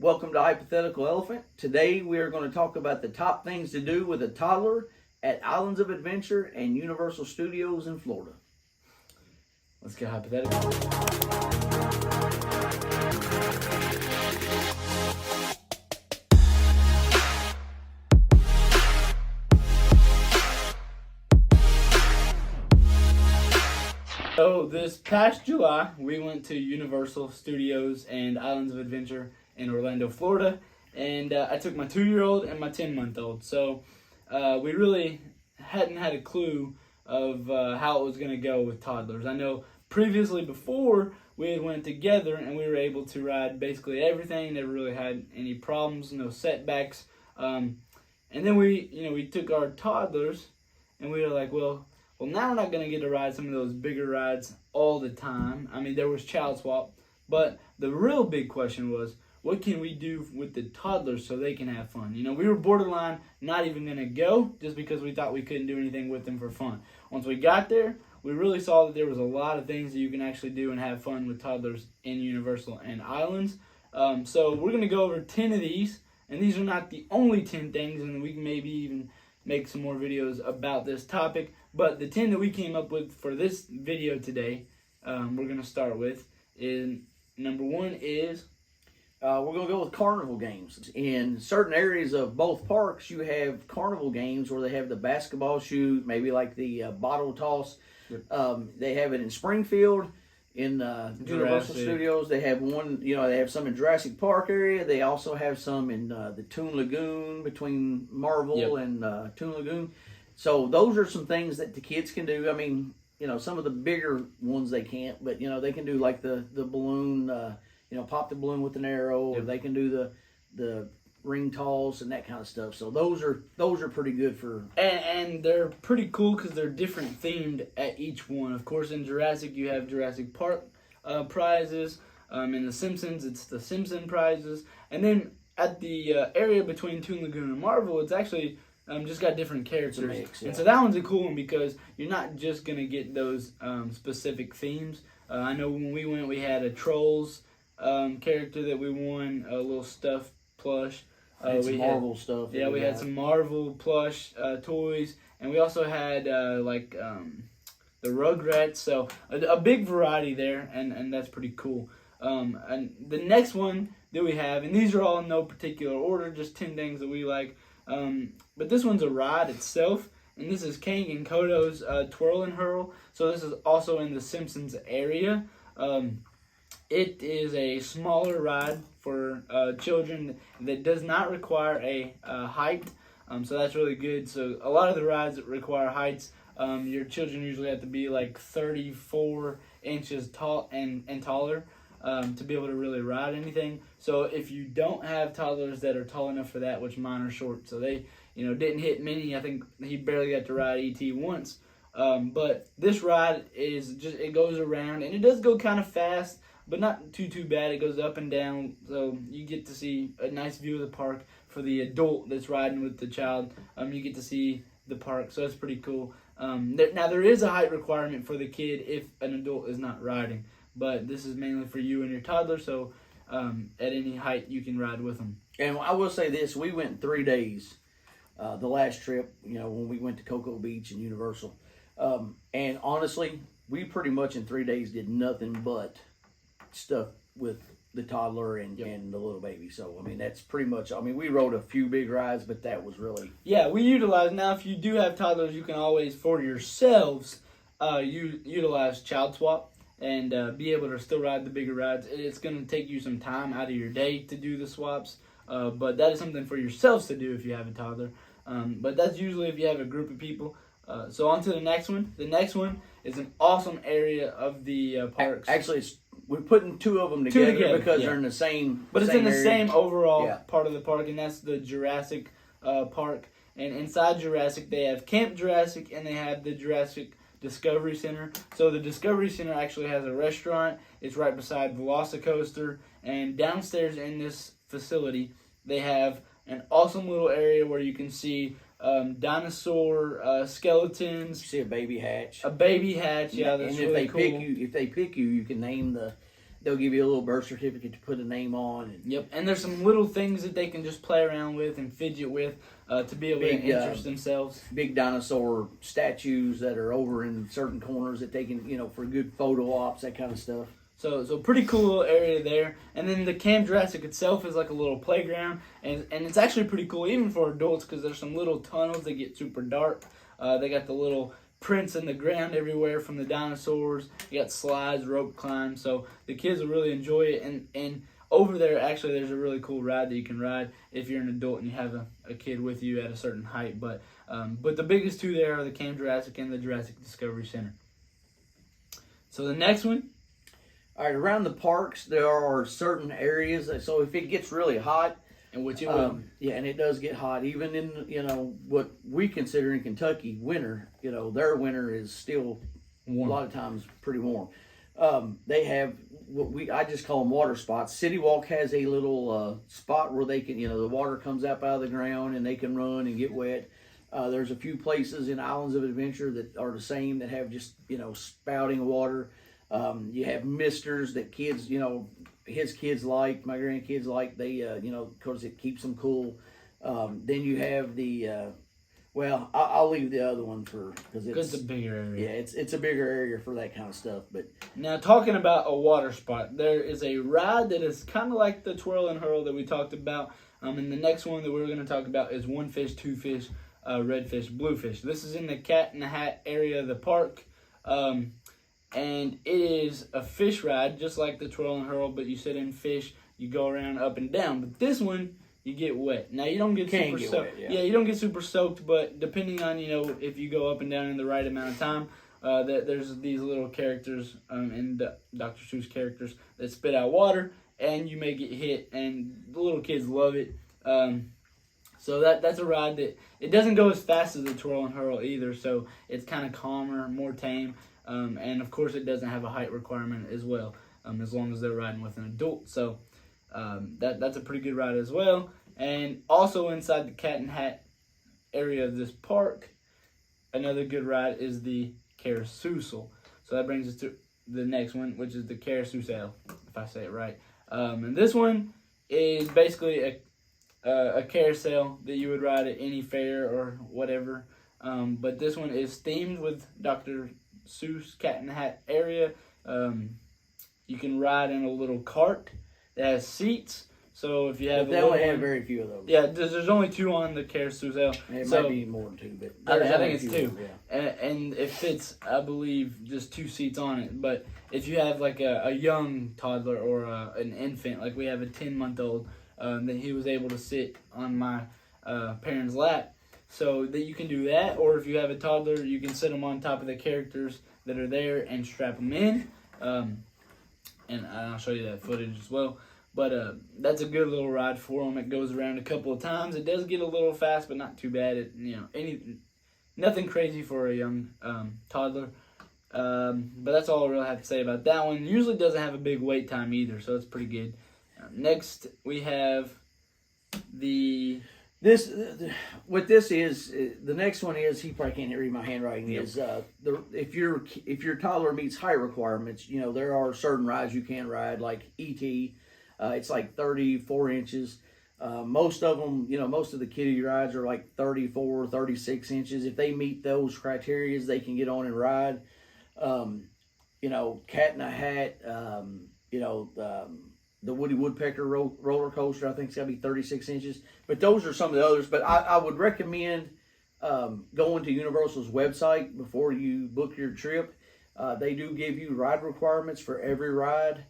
Welcome to Hypothetical Elephant. Today we are going to talk about the top things to do with a toddler at Islands of Adventure and Universal Studios in Florida. Let's get hypothetical. So this past July, we went to Universal Studios and Islands of Adventure in Orlando, Florida, and I took my 2-year-old and my 10-month-old. So we really hadn't had a clue of how it was going to go with toddlers. I know previously before we had went together and we were able to ride basically everything. Never really had any problems, no setbacks. And then we took our toddlers and we were like, well, now we're not going to get to ride some of those bigger rides all the time. I mean, there was child swap, but the real big question was, what can we do with the toddlers so they can have fun? We were borderline not even going to go just because we thought we couldn't do anything with them for fun. Once we got there, we really saw that there was a lot of things that you can actually do and have fun with toddlers in Universal and Islands. So we're going to go over 10 of these, and these are not the only 10 things, and we can maybe even make some more videos about this topic. But the 10 that we came up with for this video today, we're going to start with, is number 1 is... we're going to go with carnival games. In certain areas of both parks, you have carnival games where they have the basketball shoot, maybe like the bottle toss. Yep. They have it in Springfield, in Universal Studios. They have one, they have some in Jurassic Park area. They also have some in the Toon Lagoon between Marvel and Toon Lagoon. So those are some things that the kids can do. I mean, some of the bigger ones they can't, but, they can do like the balloon, pop the balloon with an arrow, or they can do the ring toss and that kind of stuff. So those are pretty good for... And they're pretty cool because they're different themed at each one. Of course, in Jurassic, you have Jurassic Park prizes. In The Simpsons, it's the Simpson prizes. And then at the area between Toon Lagoon and Marvel, it's actually just got different characters. Mix, yeah. And so that one's a cool one because you're not just going to get those specific themes. I know when we went, we had a Trolls character that we won, a little stuffed plush. We Marvel stuff. Yeah, we had some Marvel plush toys, and we also had the Rugrats. So a big variety there, and that's pretty cool. And the next one that we have, and these are all in no particular order, just 10 things that we like. But this one's a ride itself, and this is Kang and Kodo's Twirl and Hurl. So this is also in the Simpsons area. It is a smaller ride for children that does not require a height, so that's really good. So a lot of the rides that require heights, your children usually have to be like 34 inches tall and taller to be able to really ride anything. So if you don't have toddlers that are tall enough for that, which mine are short, so they didn't hit Minnie. I think he barely got to ride E.T. once. But this ride it goes around, and it does go kind of fast, but not too bad. It goes up and down, so you get to see a nice view of the park. For the adult that's riding with the child, you get to see the park, so that's pretty cool. Now, there is a height requirement for the kid if an adult is not riding, but this is mainly for you and your toddler, so at any height you can ride with them. And I will say this, we went 3 days the last trip, when we went to Cocoa Beach and Universal. And honestly, we pretty much in 3 days did nothing but stuff with the toddler and the little baby. So, I mean, that's pretty much, we rode a few big rides, but that was really... Yeah, we utilize, now if you do have toddlers, you can always, for yourselves, utilize Child Swap and be able to still ride the bigger rides. It's going to take you some time out of your day to do the swaps, but that is something for yourselves to do if you have a toddler. But that's usually if you have a group of people. So on to the next one. The next one is an awesome area of the parks. Actually, we're putting 2 of them together because they're in the same. But it's same in the area. same overall part of the park, and that's the Jurassic Park. And inside Jurassic, they have Camp Jurassic, and they have the Jurassic Discovery Center. So the Discovery Center actually has a restaurant. It's right beside Velocicoaster, and downstairs in this facility, they have an awesome little area where you can see dinosaur skeletons. You see a baby hatch. A baby hatch, yeah, that's and if really they cool. pick you, you can name the they'll give you a little birth certificate to put a name on. And Yep, and there's some little things that they can just play around with and fidget with to be able to interest themselves. Big dinosaur statues that are over in certain corners that they can, for good photo ops, that kind of stuff. So pretty cool little area there. And then the Camp Jurassic itself is like a little playground, and it's actually pretty cool even for adults because there's some little tunnels that get super dark. They got the little prints in the ground everywhere from the dinosaurs. You got slides, rope climbs, so the kids will really enjoy it. And over there, actually, there's a really cool ride that you can ride if you're an adult and you have a kid with you at a certain height. But the biggest two there are the Camp Jurassic and the Jurassic Discovery Center. So the next one. All right, around the parks, there are certain areas. So if it gets really hot, and which it will. Yeah, and it does get hot. Even in, what we consider in Kentucky winter, their winter is still warm. A lot of times pretty warm. They have I just call them water spots. City Walk has a little spot where they can, the water comes up out of the ground and they can run and get wet. There's a few places in Islands of Adventure that are the same that have just, spouting water. You have misters that kids, his kids like, my grandkids like, they, because it keeps them cool. Then you have the, I'll leave the other one because it's a bigger area. Yeah, it's a bigger area for that kind of stuff. But now, talking about a water spot, there is a ride that is kind of like the Twirl and Hurl that we talked about. And the next one that we're going to talk about is One Fish, Two Fish, Red Fish, Blue Fish. This is in the Cat in the Hat area of the park. And it is a fish ride, just like the Twirl and Hurl, but you sit in fish, you go around up and down. But this one, you get wet. Now, you don't get super soaked. Yeah, you don't get super soaked, but depending on, if you go up and down in the right amount of time, there's these little characters, and Dr. Seuss characters that spit out water, and you may get hit, and the little kids love it. So that's a ride that, it doesn't go as fast as the Twirl and Hurl either, so it's kind of calmer, more tame. And of course, it doesn't have a height requirement as well, as long as they're riding with an adult. So that's a pretty good ride as well. And also inside the Cat and Hat area of this park, another good ride is the carousel. So that brings us to the next one, which is the carousel, if I say it right. And this one is basically a carousel that you would ride at any fair or whatever. But this one is themed with Dr. Seuss Cat in the Hat area. You can ride in a little cart that has seats. So if you have, they only have very few of those. Yeah, there's only 2 on the carousel. It might be more than 2, but I think it's 2. Yeah. And it fits, I believe, just 2 seats on it. But if you have like a young toddler or an infant, like we have a 10-month-old, then he was able to sit on my parents' lap. So that you can do that, or if you have a toddler, you can sit them on top of the characters that are there and strap them in. And I'll show you that footage as well. But that's a good little ride for them. It goes around a couple of times. It does get a little fast, but not too bad. Nothing crazy for a young toddler. But that's all I really have to say about that one. Usually doesn't have a big wait time either, so it's pretty good. Next, we have the... What this is, the next one is, he probably can't read my handwriting, Yep. is if your toddler meets height requirements, there are certain rides you can ride, like E.T., it's like 34 inches. Most of them, most of the kiddie rides are like 34, 36 inches. If they meet those criteria, they can get on and ride. Cat in a Hat, the Woody Woodpecker roller coaster, I think it's got to be 36 inches. But those are some of the others. But I would recommend going to Universal's website before you book your trip. They do give you ride requirements for every ride.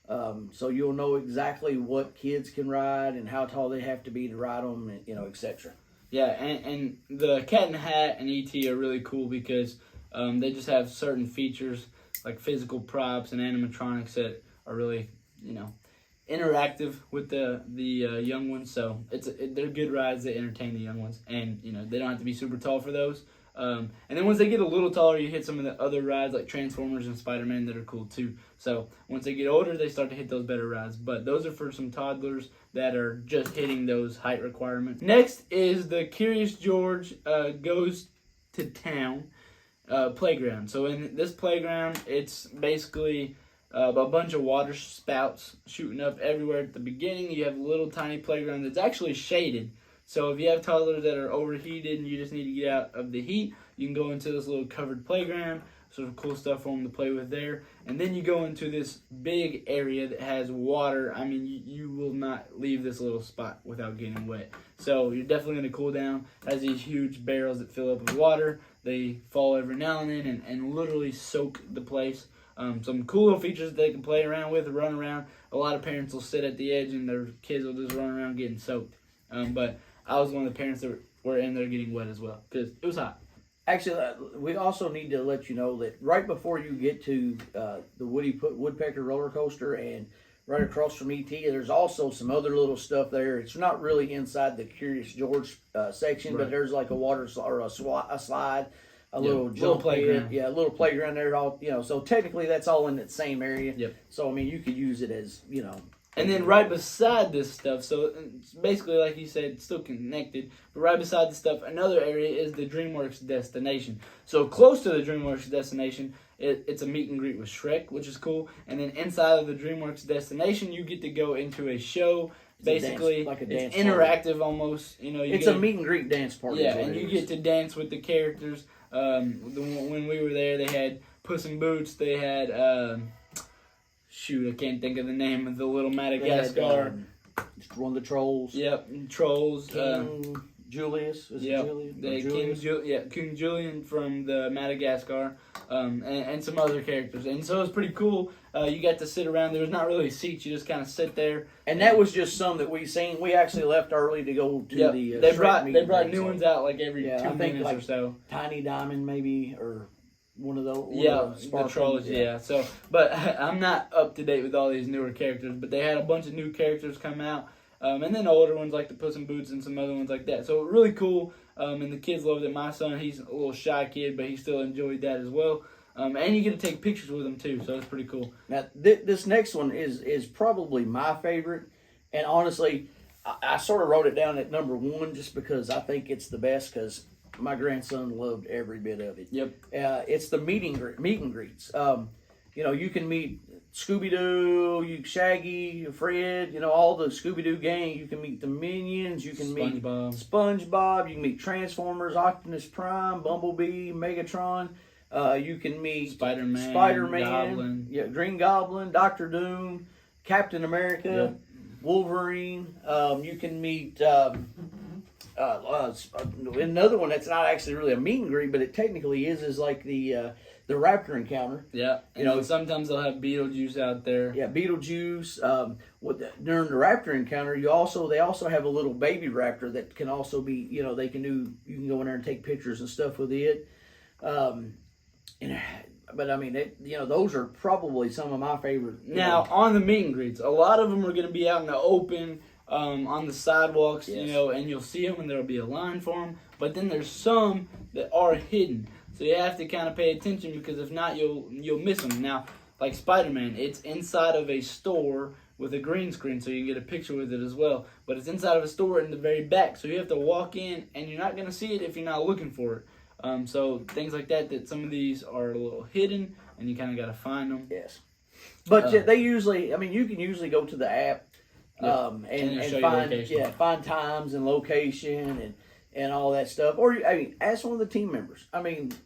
So you'll know exactly what kids can ride and how tall they have to be to ride them, and, etc. Yeah, and the Cat in the Hat and E.T. are really cool because they just have certain features like physical props and animatronics that are really, interactive with the young ones. So they're good rides that entertain the young ones, and they don't have to be super tall for those. And then once they get a little taller, you hit some of the other rides like Transformers and Spider-Man that are cool too. So once they get older, they start to hit those better rides. But those are for some toddlers that are just hitting those height requirements. Next is the Curious George Goes to Town playground. So in this playground, it's basically a bunch of water spouts shooting up everywhere at the beginning. You have a little tiny playground that's actually shaded. So if you have toddlers that are overheated and you just need to get out of the heat, you can go into this little covered playground. Sort of cool stuff for them to play with there. And then you go into this big area that has water. I mean, you will not leave this little spot without getting wet. So you're definitely going to cool down. It has these huge barrels that fill up with water. They fall every now and then and literally soak the place. Some cool little features that they can play around with, run around. A lot of parents will sit at the edge and their kids will just run around getting soaked. But I was one of the parents that were in there getting wet as well because it was hot. Actually, we also need to let you know that right before you get to the Woodpecker roller coaster and right across from ET, there's also some other little stuff there. It's not really inside the Curious George section, but there's like a water or a slide, a little jump playground. a little playground there. All so technically that's all in that same area. Yep. So I mean, you could use it as And then right beside this stuff, so it's basically like you said, it's still connected, but right beside the stuff, another area is the DreamWorks destination. So close to the DreamWorks destination, it's a meet and greet with Shrek, which is cool. And then inside of the DreamWorks destination, you get to go into a show. Basically, like a dance it's interactive almost. It's a meet and greet dance party. Yeah, and you get to dance with the characters. When we were there, they had Puss in Boots. They had... Shoot, I can't think of the name of the little Madagascar. One of the trolls. Yep, trolls. King Julius. King Julian from the Madagascar, and some other characters. And so it was pretty cool. You got to sit around. There was not really seats. You just kind of sit there. And that was just some that we seen. We actually left early to go to the. They brought new ones out like every 2 minutes like or so. Tiny Diamond maybe or. One of those. The trolls, yeah. So, but I'm not up to date with all these newer characters, but they had a bunch of new characters come out, and then older ones like the Puss in Boots and some other ones like that. So really cool, and the kids loved it. My son, he's a little shy kid, but he still enjoyed that as well. And you get to take pictures with them too, so it's pretty cool. Now, this next one is probably my favorite, and honestly, I sort of wrote it down at number 1 just because I think it's the best because my grandson loved every bit of it. Yep. It's the meet and greets. You can meet Scooby-Doo, Shaggy, Fred, all the Scooby-Doo gang. You can meet the Minions. You can meet SpongeBob. You can meet Transformers, Optimus Prime, Bumblebee, Megatron. You can meet Spider-Man, Goblin. Yeah, Green Goblin, Doctor Doom, Captain America, Wolverine. You can meet... another one that's not actually really a meet and greet, but it technically is like the Raptor encounter. Yeah, sometimes they'll have Beetlejuice out there. Yeah, Beetlejuice. During the Raptor encounter, they also have a little baby Raptor that can also be you can go in there and take pictures and stuff with it. But I mean, those are probably some of my favorite. Now on the meet and greets, a lot of them are going to be out in the open. On the sidewalks, and you'll see them and there'll be a line for them. But then there's some that are hidden, so you have to kind of pay attention because if not, you'll miss them. Now, like Spider-Man, it's inside of a store with a green screen, so you can get a picture with it as well. But it's inside of a store in the very back, so you have to walk in, and you're not going to see it if you're not looking for it. So things like that some of these are a little hidden, and you kind of got to find them. Yes, but they usually, you can usually go to the app. And find times and location and all that stuff. Or ask one of the team members.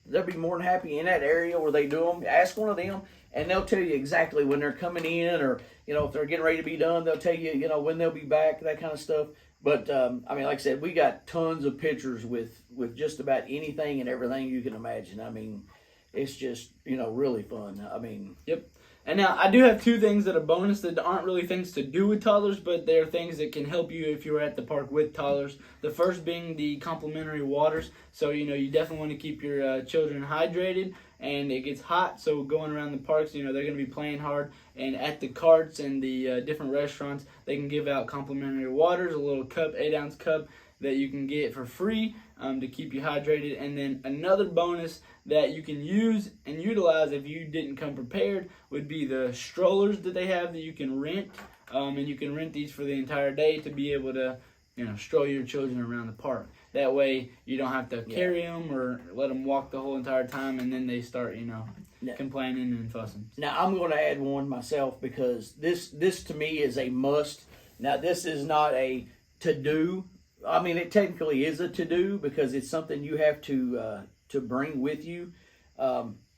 They'll be more than happy in that area where they do them. Ask one of them, and they'll tell you exactly when they're coming in, or if they're getting ready to be done, they'll tell you when they'll be back, that kind of stuff. But like I said, we got tons of pictures with just about anything and everything you can imagine. It's just really fun. Yep. And now, I do have 2 things that are bonus that aren't really things to do with toddlers, but they're things that can help you if you're at the park with toddlers. The first being the complimentary waters. So, you definitely want to keep your children hydrated, and it gets hot, so going around the parks, they're going to be playing hard. And at the carts and the different restaurants, they can give out complimentary waters, a little cup, 8-ounce cup, that you can get for free to keep you hydrated. And then another bonus that you can use and utilize if you didn't come prepared would be the strollers that they have that you can rent. And you can rent these for the entire day to be able to stroll your children around the park. That way you don't have to carry them or let them walk the whole entire time, and then they start complaining and fussing. Now I'm going to add one myself because this to me is a must. Now this is not a to do. I mean, it technically is a to do because it's something you have to bring with you.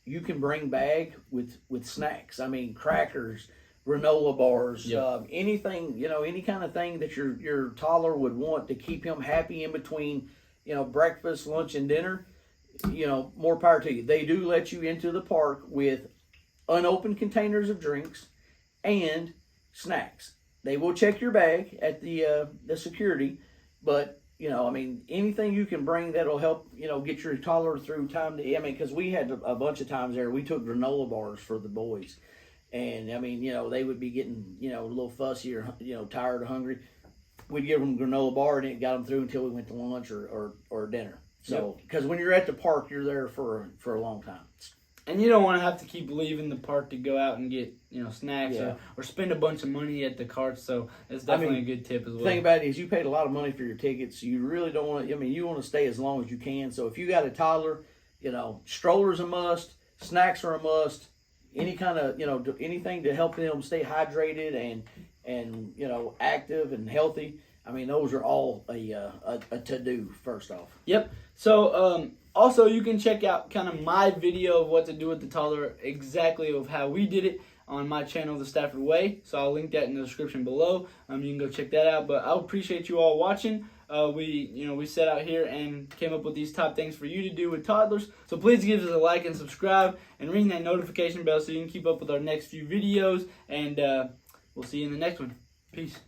You can bring bag with snacks. I mean, crackers, granola bars, anything, any kind of thing that your toddler would want to keep him happy in between, breakfast, lunch, and dinner. More power to you. They do let you into the park with unopened containers of drinks and snacks. They will check your bag at the security, but anything you can bring that'll help get your toddler through time to. Because we had a bunch of times there, we took granola bars for the boys, and they would be getting a little fussy or tired or hungry. We'd give them a granola bar and it got them through until we went to lunch or dinner. So, because when you're at the park, you're there for a long time. And you don't want to have to keep leaving the park to go out and get snacks or spend a bunch of money at the carts. So it's definitely a good tip as well. The thing about it is you paid a lot of money for your tickets. You really don't want to. You want to stay as long as you can. So if you got a toddler, strollers a must, snacks are a must. Any kind of anything to help them stay hydrated and active and healthy. Those are all a to do. First off. Yep. So also you can check out kind of my video of what to do with the toddler, exactly of how we did it on my channel, The Stafford Way. So I'll link that in the description below. You can go check that out. But I appreciate you all watching. We set out here and came up with these top things for you to do with toddlers. So please give us a like and subscribe and ring that notification bell so you can keep up with our next few videos. And we'll see you in the next one. Peace.